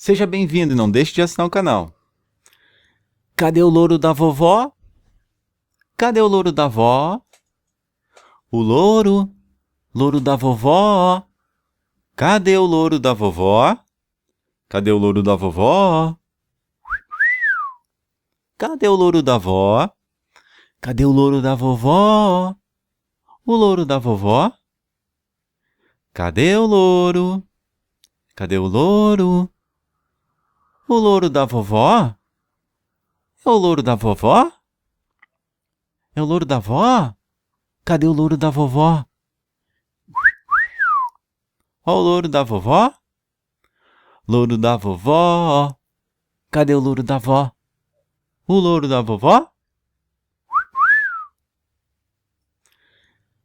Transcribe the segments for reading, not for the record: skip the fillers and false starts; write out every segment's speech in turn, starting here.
Seja bem-vindo e não deixe de assinar o canal. Cadê o louro da vovó? Cadê o louro da vó? O louro, louro da vovó. Cadê o louro da vovó? Cadê o louro da vovó? Cadê o louro da vó? Cadê o louro da vovó? O louro da vovó? Cadê o louro? Cadê o louro? O louro da vovó? É o louro da vovó? É o louro da vó? Cadê o louro da vovó? Ó o louro da vovó? Louro da vovó. Cadê o louro da vó? O louro da vovó?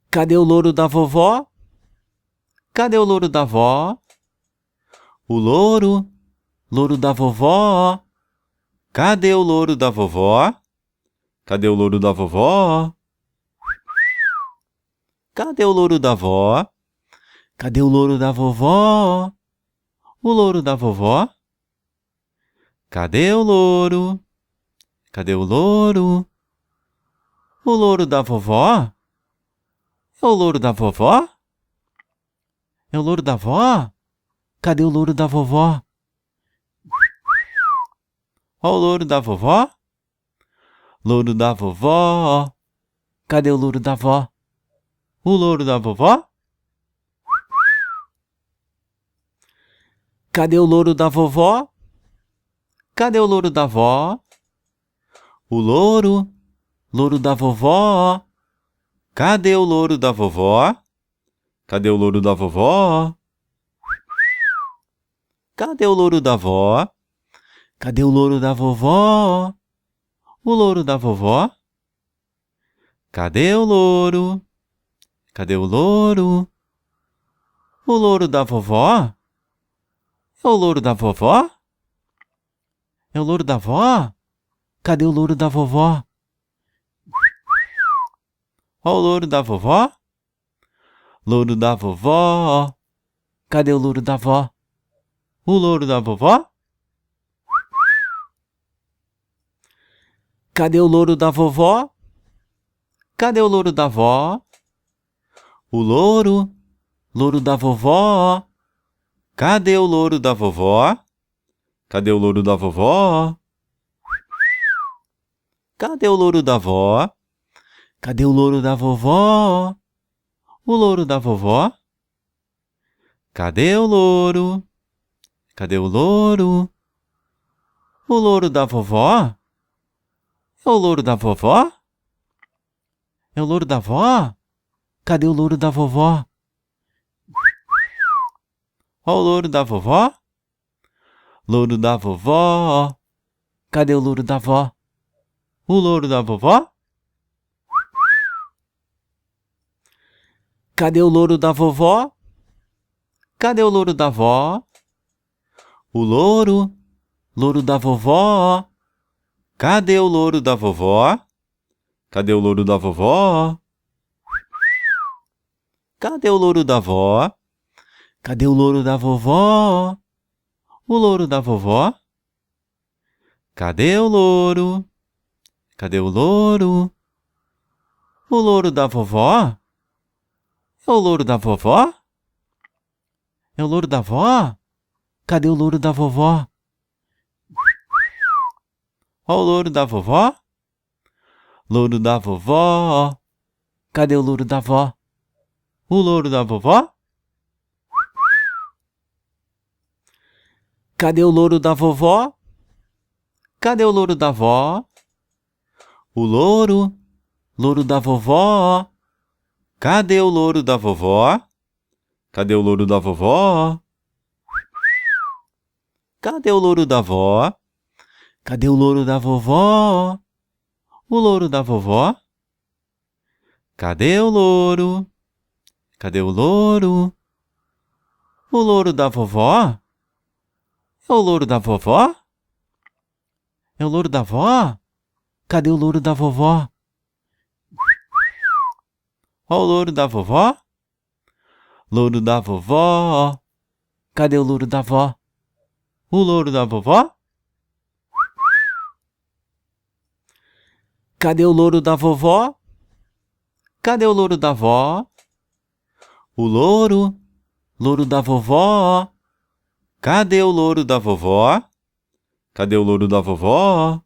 Cadê o louro da vovó? Cadê o louro da vó? O louro, louro da vovó. Cadê o louro da vovó? Cadê o louro da vovó? Cadê o louro da vó? Cadê o louro da vovó? O louro da vovó? Cadê o louro? Cadê o louro? O louro da vovó? É o louro da vovó? É o louro da vó? Cadê o louro da vovó? Ó o louro da vovó? Louro da vovó. Cadê o louro da vó? O louro da vovó? Cadê o louro da vovó? Cadê o louro da vó? O louro, louro da vovó. Cadê o louro da vovó? Cadê o louro da vovó? Cadê o louro da vó? Cadê o louro da vovó? O louro da vovó? Cadê o louro? Cadê o louro? O louro da vovó? É o louro da vovó? É o louro da vó? Cadê o louro da vovó? Ó o louro da vovó? Louro da vovó. Cadê o louro da vó? O louro da vovó? Cadê o louro da vovó? Cadê o louro da vó? O louro, louro da vovó. Cadê o louro da vovó? Cadê o louro da vovó? Cadê o louro da vó? Cadê o louro da vovó? O louro da vovó? Cadê o louro? Cadê o louro? O louro da vovó? É o louro da vovó? É o louro da vó? Cadê o louro da vovó? Ó o louro da vovó? Louro da vovó. Cadê o louro da vó? O louro da vovó? Cadê o louro da vovó? Cadê o louro da vó? O louro, louro da vovó. Cadê o louro da vovó? Cadê o louro da vovó? Cadê o louro da vó? Cadê o louro da vovó? O louro da vovó? Cadê o louro? Cadê o louro? O louro da vovó? É o louro da vovó? É o louro da vó? Cadê o louro da vovó? Ó o louro da vovó? Louro da vovó. Cadê o louro da vó? O louro da vovó? Cadê o louro da vovó? Cadê o louro da vó? O louro, louro da vovó. Cadê o louro da vovó? Cadê o louro da vovó? Cadê o louro da vó? Cadê o louro da vovó? O louro da vovó? Cadê o louro? Cadê o louro? O louro da vovó? É o louro da vovó? É o louro da vó? Cadê o louro da vovó? Ó o louro da vovó? Louro da vovó. Cadê o louro da vó? O louro da vovó? Cadê o louro da vovó? Cadê o louro da vó? O louro, louro da vovó. Cadê o louro da vovó? Cadê o louro da vovó?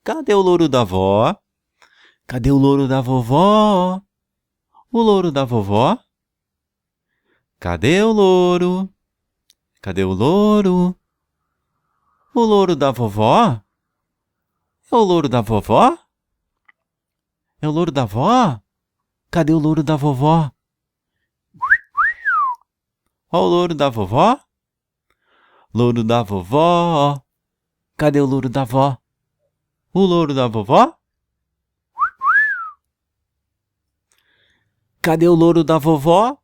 Cadê o louro da vó? Cadê o louro da vovó? O louro da vovó? Cadê o louro? Cadê o louro? O louro da vovó? É o louro da vovó? É o louro da vó? Cadê o louro da vovó? Ó o louro da vovó? Louro da vovó. Cadê o louro da vó? O louro da vovó? Cadê o louro da vovó?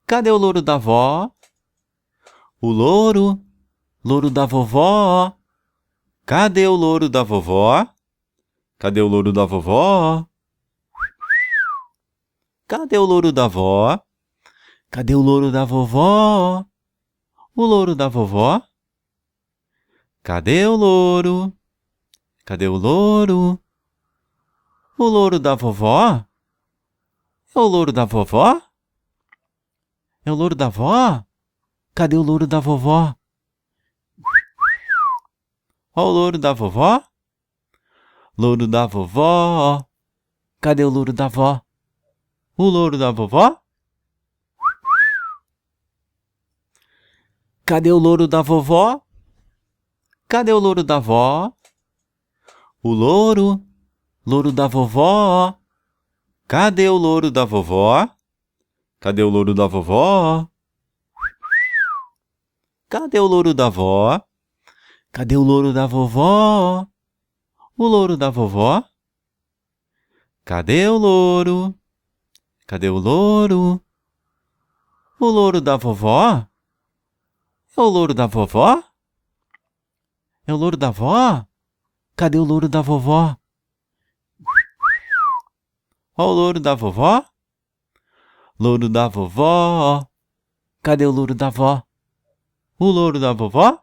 Cadê o louro da vó? O louro, louro da vovó. Cadê o louro da vovó? Cadê o louro da vovó? Cadê o louro da vó? Cadê o louro da vovó? O louro da vovó? Cadê o louro? Cadê o louro? O louro da vovó? É o louro da vovó? É o louro da vó? Cadê o louro da vovó? Ó o louro da vovó? Louro da vovó. Cadê o louro da vó? O louro da vovó? Cadê o louro da vovó? Cadê o louro da vó? O louro, louro da vovó. Cadê o louro da vovó? Cadê o louro da vovó? Cadê o louro da vó? Cadê o louro da vovó? O louro da vovó? Cadê o louro? Cadê o louro? O louro da vovó? É o louro da vovó? É o louro da vó? Cadê o louro da vovó? Ó o louro da vovó? Louro da vovó. Cadê o louro da vó? O louro da vovó?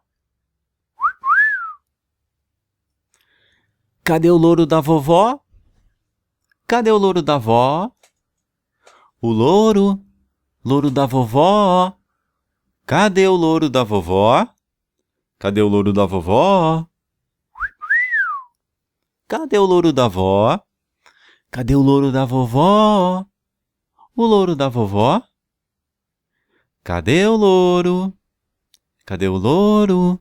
Cadê o louro da vovó? Cadê o louro da vó? O louro, louro da vovó. Cadê o louro da vovó? Cadê o louro da vovó? Cadê o louro da vó? Cadê o louro da vovó? O louro da vovó? Cadê o louro? Cadê o louro?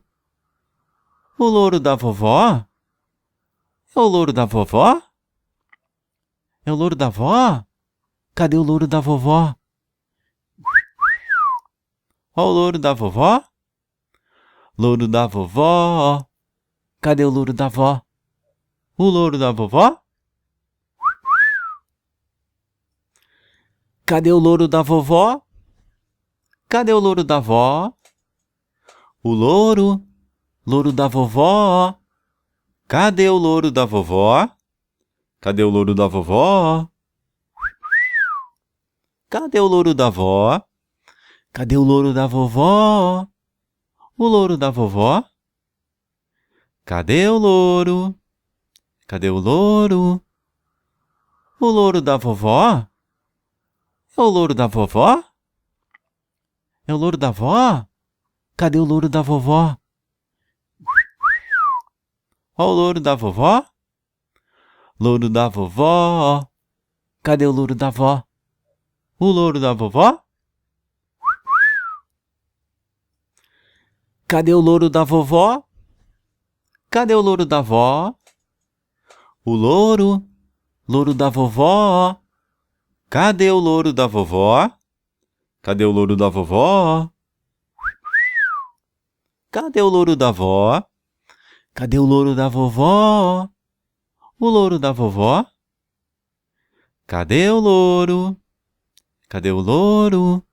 O louro da vovó? É o louro da vovó? É o louro da vó? Cadê o louro da vovó? Ó o louro da vovó? Louro da vovó. Cadê o louro da vó? O louro da vovó? Cadê o louro da vovó? Cadê o louro da vó? O louro, louro da vovó. Cadê o louro da vovó? Cadê o louro da vovó? Cadê o louro da vó? Cadê o louro da vovó? O louro da vovó? Cadê o louro? Cadê o louro? O louro da vovó? É o louro da vovó? É o louro da vó? Cadê o louro da vovó? Ó o louro da vovó? Louro da vovó. Cadê o louro da vó? O louro da vovó? Cadê o louro da vovó? Cadê o louro da vó? O louro, louro da vovó. Cadê o louro da vovó? Cadê o louro da vovó? Cadê o louro da vó? Cadê o louro da vovó? O louro da vovó? Cadê o louro? Cadê o louro?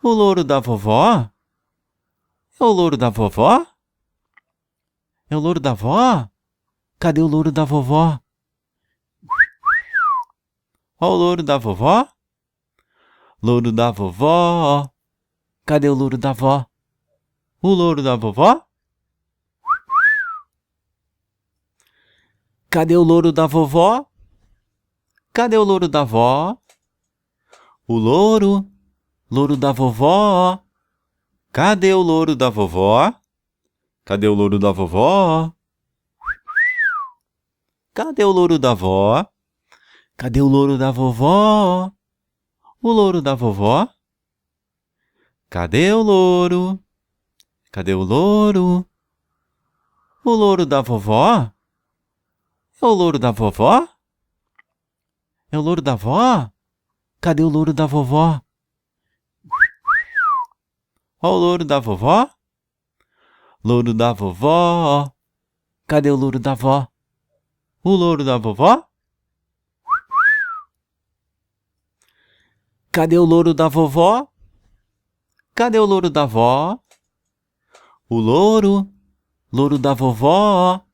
O louro da vovó? É o louro da vovó? É o louro da vó? Cadê o louro da vovó? Ó o louro da vovó? Louro da vovó. Cadê o louro da vó? O louro da vovó? Cadê o louro da vovó? Cadê o louro da vó? O louro da vovó. Cadê o louro da vovó? Cadê o louro da vovó? Cadê o louro da vó? Cadê o louro da vovó? O louro da vovó? Cadê o louro? Cadê o louro? O louro da vovó? É o louro da vovó? É o louro da vó? Cadê o louro da vovó? Ó o louro da vovó? Louro da vovó. Cadê o louro da vó? O louro da vovó? Cadê o louro da vovó? Cadê o louro da vó? O louro da vovó.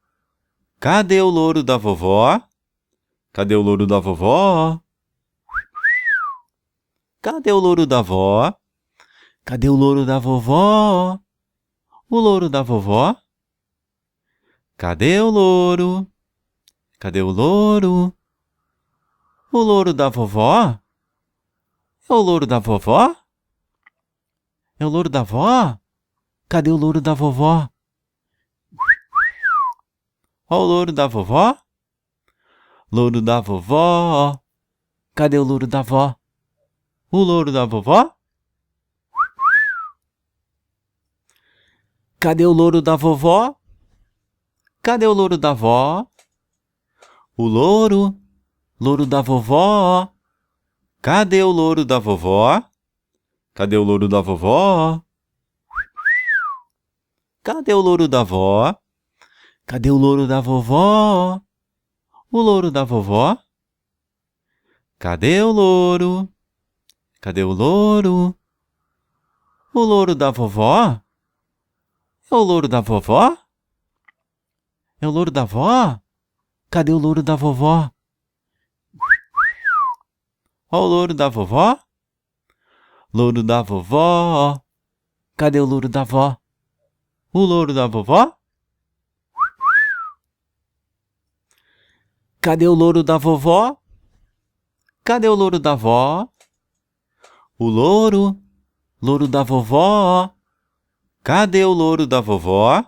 Cadê o louro da vovó? Cadê o louro da vovó? Cadê o louro da vó? Cadê o louro da vovó? O louro da vovó? Cadê o louro? Cadê o louro? O louro da vovó? É o louro da vovó? É o louro da vó? Cadê o louro da vovó? Ó o louro da vovó? Louro da vovó. Cadê o louro da vó? O louro da vovó? Cadê o louro da vovó? Cadê o louro da vó? O louro da vovó. Cadê o louro da vovó? Cadê o louro da vovó? Cadê o louro da vó? Cadê o louro da vovó? O louro da vovó? Cadê o louro? Cadê o louro? O louro da vovó? É o louro da vovó? É o louro da vó? Cadê o louro da vovó? Ó o louro da vovó? Louro da vovó. Cadê o louro da vó? O louro da vovó? Cadê o louro da vovó? Cadê o louro da vó? O louro da vovó. Cadê o louro da vovó?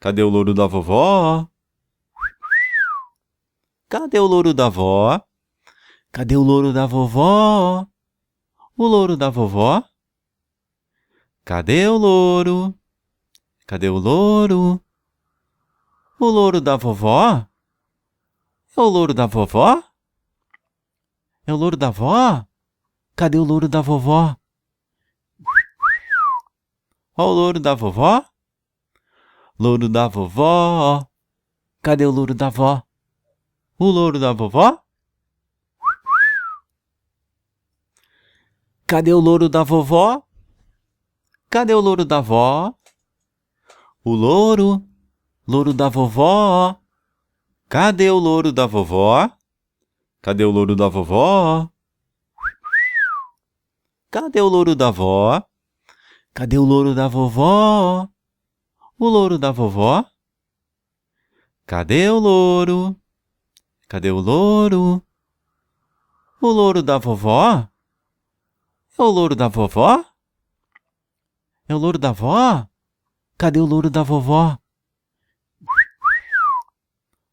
Cadê o louro da vovó? Cadê o louro da vó? Cadê o louro da vovó? O louro da vovó? Cadê o louro? Cadê o louro? O louro da vovó? É o louro da vovó? É o louro da vó? Cadê o louro da vovó? Ó o louro da vovó? Louro da vovó. Cadê o louro da vó? O louro da vovó? Cadê o louro da vovó? Cadê o louro da vó? O louro da vovó. Cadê o louro da vovó? Cadê o louro da vovó? Cadê o louro da vó? Cadê o louro da vovó? O louro da vovó? Cadê o louro? Cadê o louro? O louro da vovó? É o louro da vovó? É o louro da vó? Cadê o louro da vovó?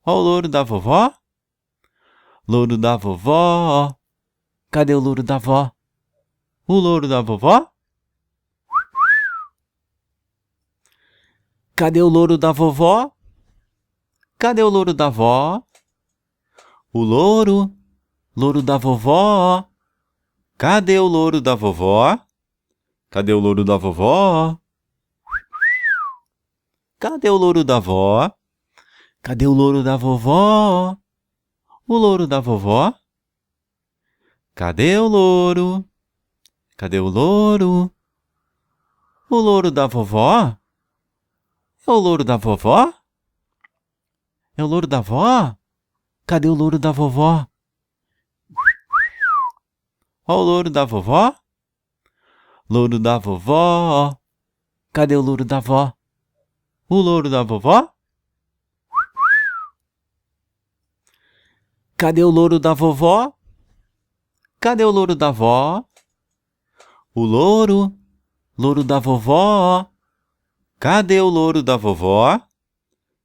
Ó o louro da vovó? Louro da vovó. Cadê o louro da vó? O louro da vovó? Cadê o louro da vovó? Cadê o louro da vó? O louro da vovó. Cadê o louro da vovó? Cadê o louro da vovó? Cadê o louro da vó? Cadê o louro da vovó? O louro da vovó? Cadê o louro? Cadê o louro? O louro da vovó? É o louro da vovó? É o louro da vó? Cadê o louro da vovó? Ó o louro da vovó? Louro da vovó. Cadê o louro da vó? O louro da vovó? Cadê o louro da vovó? Cadê o louro da vó? O louro. Louro da vovó. Cadê o louro da vovó?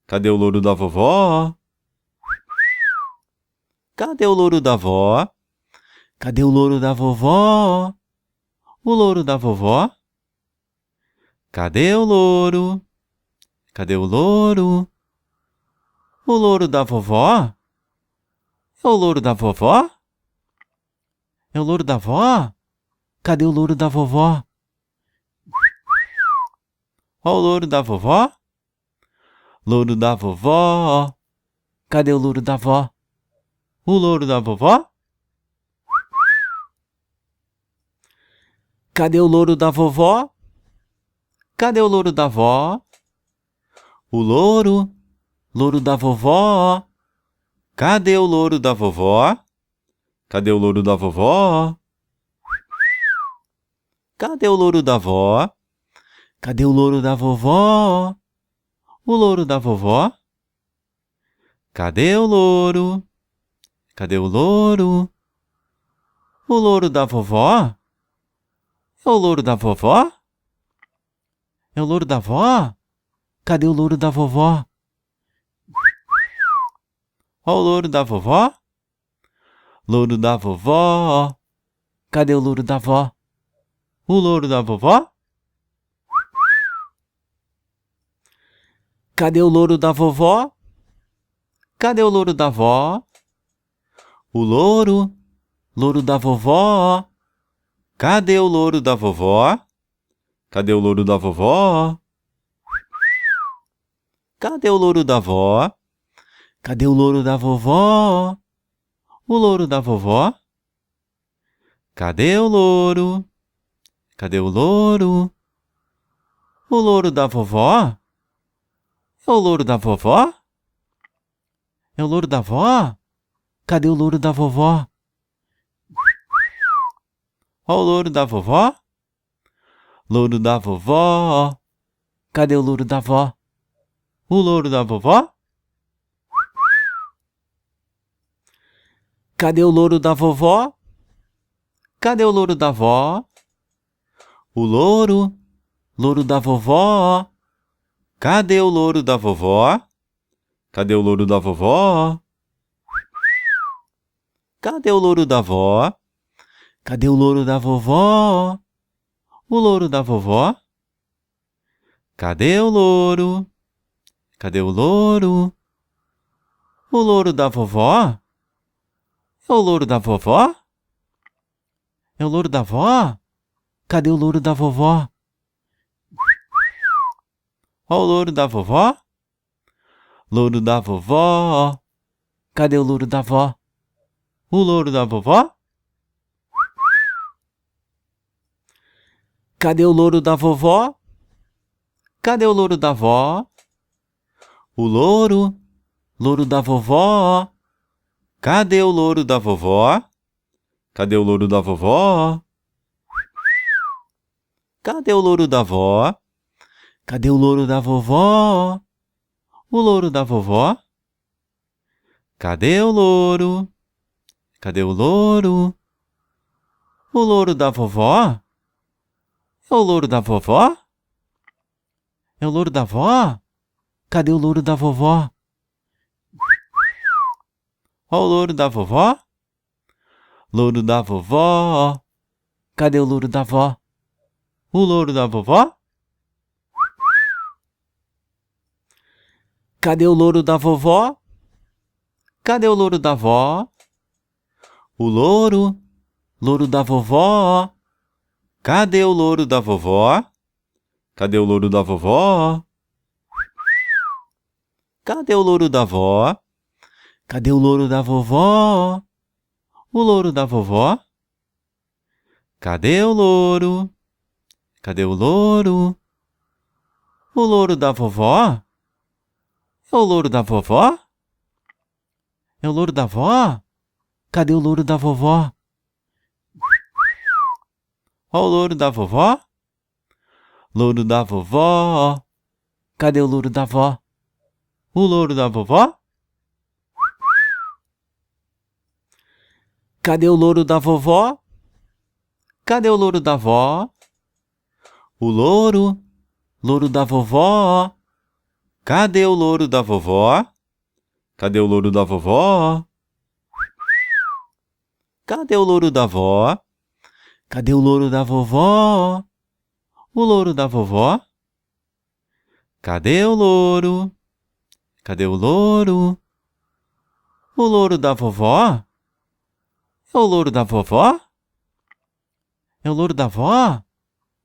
Cadê o louro da vovó? Cadê o louro da vó? Cadê o louro da vovó? O louro da vovó? Cadê o louro? Cadê o louro? O louro da vovó? É o louro da vovó? É o louro da vó? Cadê o louro da vovó? Ó o louro da vovó? Louro da vovó. Cadê o louro da vó? O louro da vovó? Cadê o louro da vovó? Cadê o louro da vó? O louro. Louro da vovó. Cadê o louro da vovó? Cadê o louro da vovó? Cadê o louro da vó? Cadê o louro da vovó? O louro da vovó? Cadê o louro? Cadê o louro? O louro da vovó? É o louro da vovó? É o louro da vó? Cadê o louro da vovó? Ó o louro da vovó? Louro da vovó. Cadê o louro da vó? O louro da vovó? Cadê o louro da vovó? Cadê o louro da vó? O louro. Louro da vovó. Cadê o louro da vovó? Cadê o louro da vovó? Cadê o louro da vó? Cadê o louro da vovó? O louro da vovó? Cadê o louro? Cadê o louro? O louro da vovó? É o louro da vovó? É o louro da vó? Cadê o louro da vovó? Ó o louro da vovó? Louro da vovó. Cadê o louro da vó? O louro da vovó? Cadê o louro da vovó? Cadê o louro da vó? O louro. Louro da vovó. Cadê o louro da vovó? Cadê o louro da vovó? Cadê o louro da vó? Cadê o louro da vovó? O louro da vovó? Cadê o louro? Cadê o louro? O louro da vovó? É o louro da vovó? É o louro da vó? Cadê o louro da vovó? Ó o louro da vovó? Louro da vovó. Cadê o louro da vó? O louro da vovó? Cadê o louro da vovó? Cadê o louro da vó? O louro. Louro da vovó. Cadê o louro da vovó? Cadê o louro da vovó? Cadê o louro da vó? Cadê o louro da vovó? O louro da vovó? Cadê o louro? Cadê o louro? O louro da vovó? É o louro da vovó? É o louro da vó? Cadê o louro da vovó? Ó o louro da vovó? Louro da vovó. Cadê o louro da vó? O louro da vovó? Cadê o louro da vovó? Cadê o louro da vó? O louro. Louro da vovó. Cadê o louro da vovó? Cadê o louro da vovó? Cadê o louro da vó? Cadê o louro da vovó? O louro da vovó? Cadê o louro? Cadê o louro? O louro da vovó? É o louro da vovó? É o louro da vó? Cadê o louro da vovó? Ó o louro da vovó. Louro da vovó. Cadê o louro da vó? O louro da vovó? Cadê o louro da vovó? Cadê o louro da vó? O louro. Louro da vovó. Cadê o louro da vovó? Cadê o louro da vovó? Cadê o louro da vó? Cadê o louro da vovó? O louro da vovó? Cadê o louro? Cadê o louro? O louro da vovó? É o louro da vovó? É o louro da vó?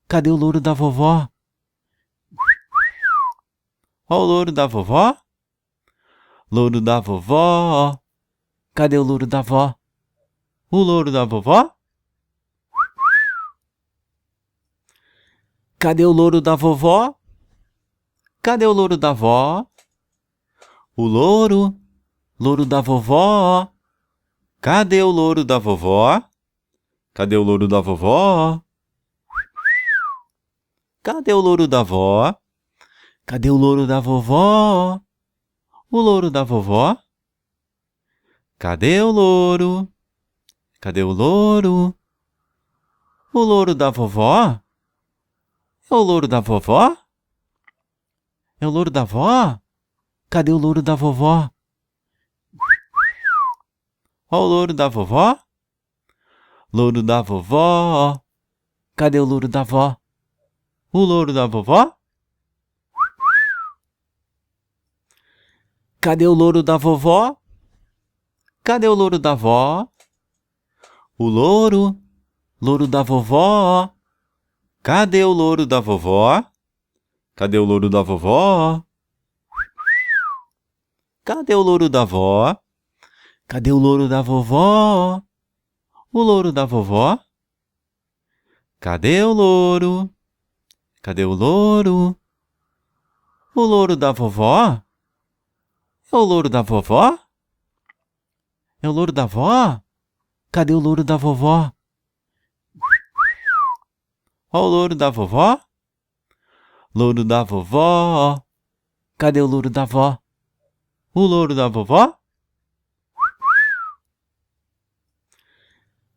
Cadê o louro da vovó? Ó o louro da vovó? Louro da vovó. Cadê o louro da vó? O louro da vovó? Cadê o louro da vovó? Cadê o louro da vó? O louro. Louro da vovó. Cadê o louro da vovó? Cadê o louro da vovó? Cadê o louro da vó? Cadê o louro da vovó? O louro da vovó? Cadê o louro? Cadê o louro? O louro da vovó? É o louro da vovó? É o louro da vó? Cadê o louro da vovó? Ó o louro da vovó? Louro da vovó. Cadê o louro da vó? O louro da vovó? Cadê o louro da vovó? Cadê o louro da vó? O louro. Louro da vovó. Cadê o louro da vovó? Cadê o louro da vovó? Cadê o louro da vó? Cadê o louro da vovó? O louro da vovó? Cadê o louro? Cadê o louro? O louro da vovó? É o louro da vovó? É o louro da vó? Cadê o louro da vovó? Ó o louro da vovó? Louro da vovó. Cadê o louro da vó? O louro da vovó?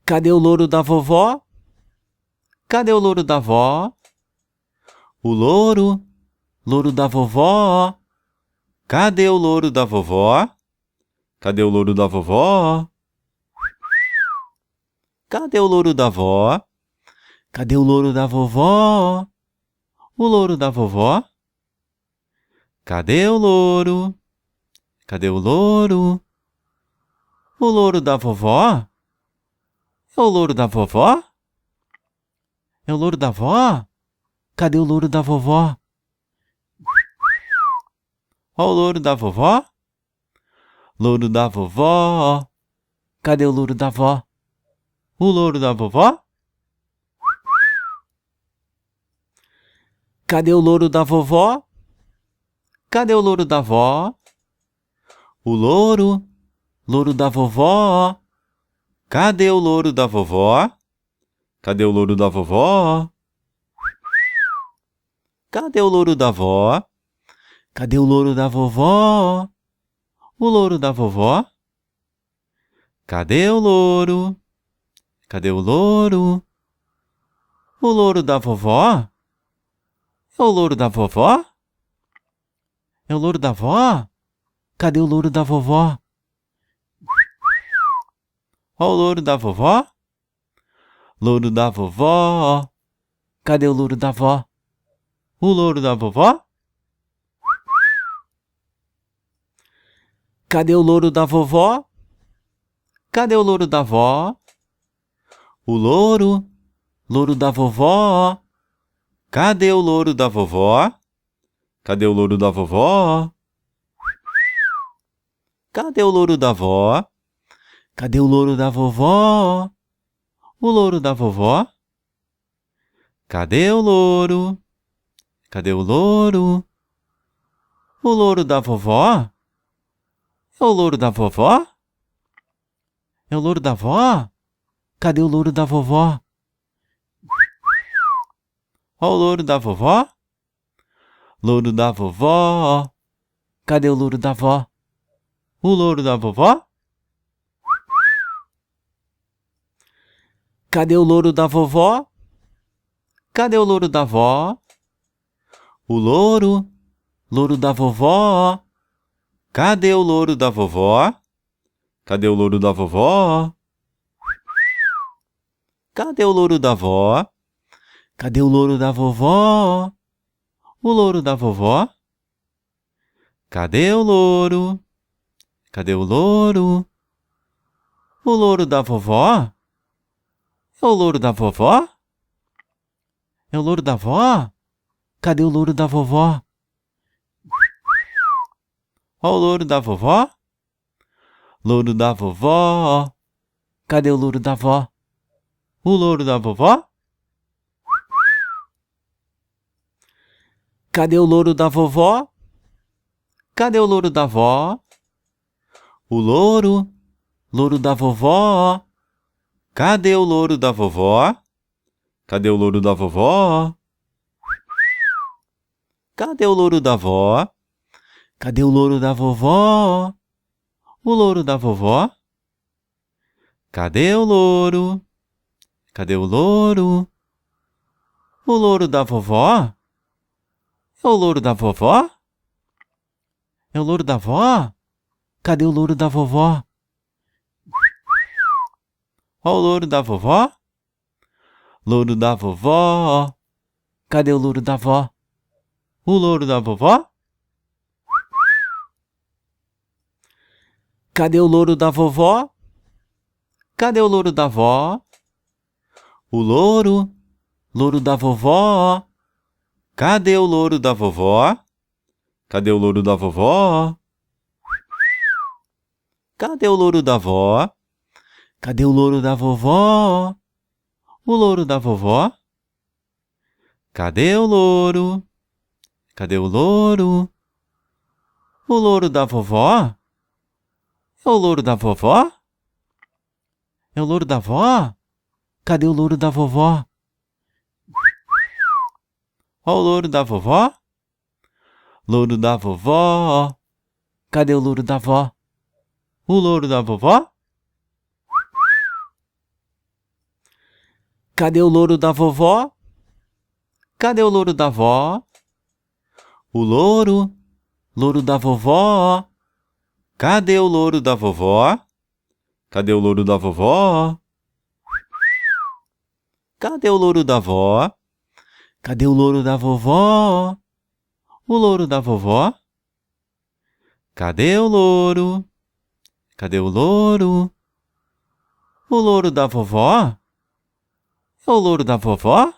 Cadê o louro da vovó? Cadê o louro da vó? O louro. Louro da vovó. Cadê o louro da vovó? Cadê o louro da vovó? Cadê o louro da vó? Cadê o louro da vovó? O louro da vovó? Cadê o louro? Cadê o louro? O louro da vovó? É o louro da vovó? É o louro da vó? Cadê o louro da vovó? Ó o louro da vovó? Louro da vovó. Cadê o louro da vó? O louro da vovó? Cadê o louro da vovó? Cadê o louro da vó? O louro. Louro da vovó. Cadê o louro da vovó? Cadê o louro da vovó? Cadê o louro da vó? Cadê o louro da vovó? O louro da vovó? Cadê o louro? Cadê o louro? O louro da vovó? É o louro da vovó? É o louro da vó? Cadê o louro da vovó? Ó o louro da vovó? Louro da vovó. Cadê o louro da vó? O louro da vovó? Cadê o louro da vovó? Cadê o louro da vó? O louro. Louro da vovó. Cadê o louro da vovó? Cadê o louro da vovó? Cadê o louro da vó? Cadê o louro da vovó? O louro da vovó? Cadê o louro? Cadê o louro? O louro da vovó? É o louro da vovó? É o louro da vó? Cadê o louro da vovó? Ó o louro da vovó. Louro da vovó. Cadê o louro da vó? O louro da vovó? Cadê o louro da vovó? Cadê o louro da vó? O louro. Louro da vovó. Cadê o louro da vovó? Cadê o louro da vovó? Cadê o louro da vó? Cadê o louro da vovó? O louro da vovó? Cadê o louro? Cadê o louro? O louro da vovó? É o louro da vovó? É o louro da vó? Cadê o louro da vovó? Ó o louro da vovó? Louro da vovó. Cadê o louro da vó? O louro da vovó? Cadê o louro da vovó? Cadê o louro da vó? O louro. Louro da vovó. Cadê o louro da vovó? Cadê o louro da vovó? Cadê o louro da vó? Cadê o louro da vovó? O louro da vovó? Cadê o louro? Cadê o louro? O louro da vovó? É o louro da vovó? É o louro da vó? Cadê o louro da vovó? Ó o louro da vovó? Louro da vovó. Cadê o louro da vó? O louro da vovó? Cadê o louro da vovó? Cadê o louro da vó? O louro. Louro da vovó. Cadê o louro da vovó? Cadê o louro da vovó? Cadê o louro da vó? Cadê o louro da vovó? O louro da vovó? Cadê o louro? Cadê o louro? O louro da vovó? É o louro da vovó? É o louro da vó? Cadê o louro da vovó? Ó o louro da vovó? Louro da vovó. Cadê o louro da vó? O louro da vovó? Cadê o louro da vovó? Cadê o louro da vó? O louro. Louro da vovó. Cadê o louro da vovó? Cadê o louro da vovó? Cadê o louro da vó? Cadê o louro da vovó? O louro da vovó? Cadê o louro? Cadê o louro? O louro da vovó? É o louro da vovó?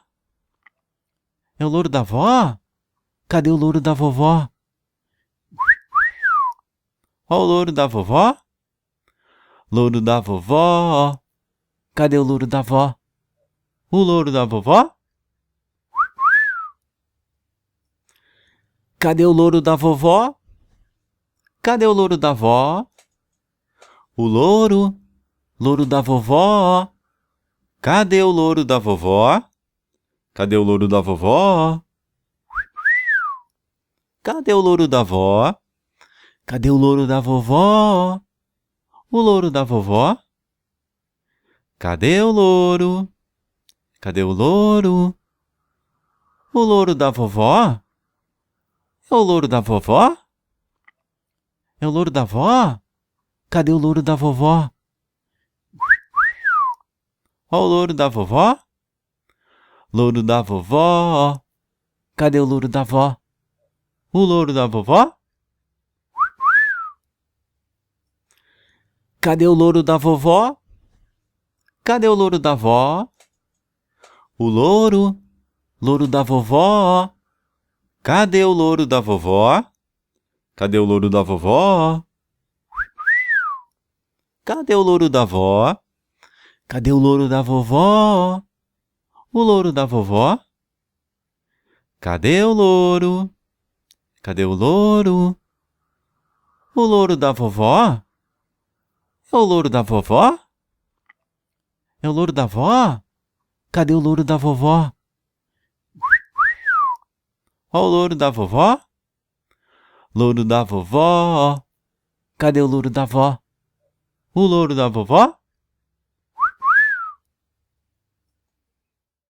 É o louro da vó? Cadê o louro da vovó? Ó o louro da vovó? Louro da vovó. Cadê o louro da vó? O louro da vovó? Cadê o louro da vovó? Cadê o louro da vó? O louro. Louro da vovó. Cadê o louro da vovó? Cadê o louro da vovó? Cadê o louro da vó? Cadê o louro da vovó? O louro da vovó? Cadê o louro? Cadê o louro? O louro da vovó? É o louro da vovó? É o louro da vó? Cadê o louro da vovó? Ó o louro da vovó? Louro da vovó. Cadê o louro da vó? O louro da vovó? Cadê o louro da vovó? Cadê o louro da vó? O louro. Louro da vovó. Cadê o louro da vovó? Cadê o louro da vovó? Cadê o louro da vó? Cadê o louro da vovó? O louro da vovó? Cadê o louro? Cadê o louro? O louro da vovó? É o louro da vovó? É o louro da vó? Cadê o louro da vovó? Ó o louro da vovó. Louro da vovó. Cadê o louro da vó? O louro da vovó?